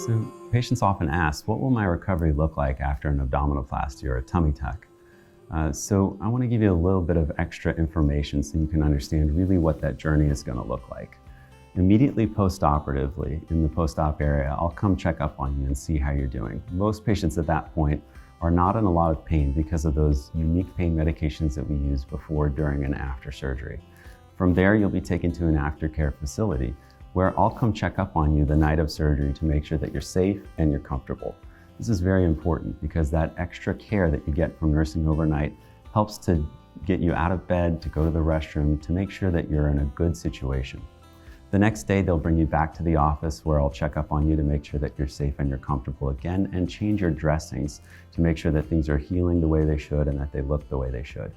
So patients often ask, what will my recovery look like after an abdominoplasty or a tummy tuck? So I want to give you a little bit of extra information so you can understand really what that journey is going to look like. Immediately post-operatively, in the post-op area, I'll come check up on you and see how you're doing. Most patients at that point are not in a lot of pain because of those unique pain medications that we use before, during, and after surgery. From there, you'll be taken to an aftercare facility where I'll come check up on you the night of surgery to make sure that you're safe and you're comfortable. This is very important because that extra care that you get from nursing overnight helps to get you out of bed, to go to the restroom, to make sure that you're in a good situation. The next day, they'll bring you back to the office where I'll check up on you to make sure that you're safe and you're comfortable again, and change your dressings to make sure that things are healing the way they should and that they look the way they should.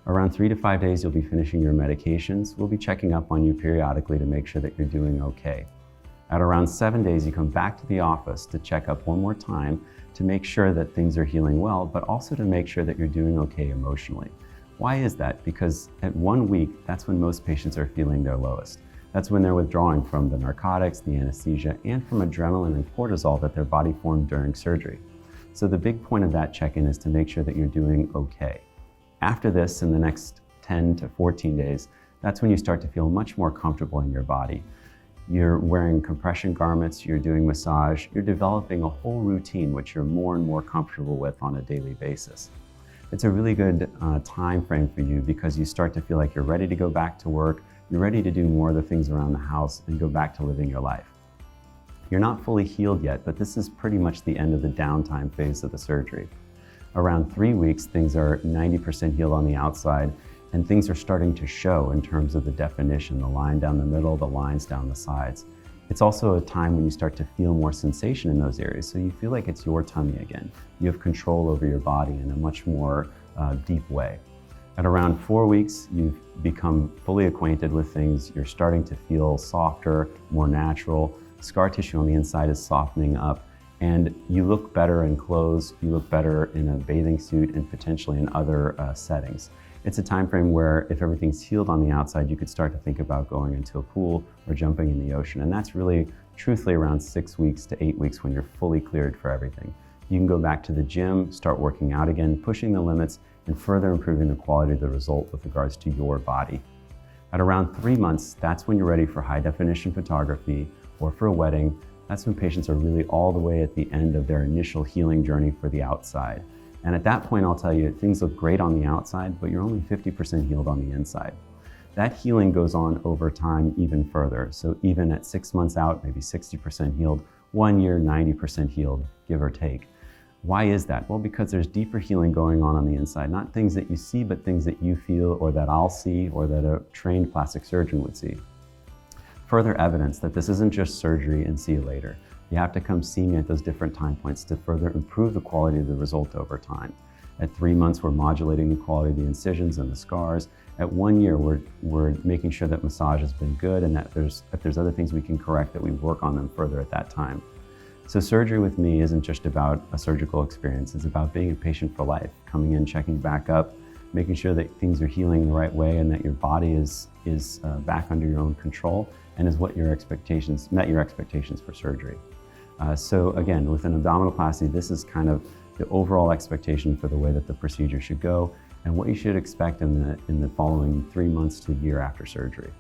Around 3 to 5 days, you'll be finishing your medications. We'll be checking up on you periodically to make sure that you're doing okay. At around 7 days, you come back to the office to check up one more time to make sure that things are healing well, but also to make sure that you're doing okay emotionally. Why is that? Because at 1 week, that's when most patients are feeling their lowest. That's when they're withdrawing from the narcotics, the anesthesia, and from adrenaline and cortisol that their body formed during surgery. So the big point of that check-in is to make sure that you're doing okay. After this, in the next 10 to 14 days, that's when you start to feel much more comfortable in your body. You're wearing compression garments, you're doing massage, you're developing a whole routine which you're more and more comfortable with on a daily basis. It's a really good time frame for you because you start to feel like you're ready to go back to work, you're ready to do more of the things around the house and go back to living your life. You're not fully healed yet, but this is pretty much the end of the downtime phase of the surgery. Around 3 weeks, things are 90% healed on the outside, and things are starting to show in terms of the definition, the line down the middle, the lines down the sides. It's also a time when you start to feel more sensation in those areas, so you feel like it's your tummy again. You have control over your body in a much more deep way. At around 4 weeks, you've become fully acquainted with things. You're starting to feel softer, more natural. Scar tissue on the inside is softening up, and you look better in clothes, you look better in a bathing suit, and potentially in other settings. It's a time frame where if everything's healed on the outside, you could start to think about going into a pool or jumping in the ocean. And that's really, truthfully, around 6 weeks to 8 weeks when you're fully cleared for everything. You can go back to the gym, start working out again, pushing the limits, and further improving the quality of the result with regards to your body. At around 3 months, that's when you're ready for high definition photography or for a wedding. That's when patients are really all the way at the end of their initial healing journey for the outside. And at that point, I'll tell you, things look great on the outside, but you're only 50% healed on the inside. That healing goes on over time even further. So even at 6 months out, maybe 60% healed, 1 year, 90% healed, give or take. Why is that? Well, because there's deeper healing going on the inside, not things that you see, but things that you feel or that I'll see or that a trained plastic surgeon would see. Further evidence that this isn't just surgery and see you later. You have to come see me at those different time points to further improve the quality of the result over time. At 3 months, we're modulating the quality of the incisions and the scars. At 1 year, we're making sure that massage has been good and that if there's other things we can correct, that we work on them further at that time. So surgery with me isn't just about a surgical experience, it's about being a patient for life, coming in, checking back up, making sure that things are healing the right way and that your body is back under your own control and is met your expectations for surgery. So again, with an abdominoplasty, this is kind of the overall expectation for the way that the procedure should go and what you should expect in the following 3 months to a year after surgery.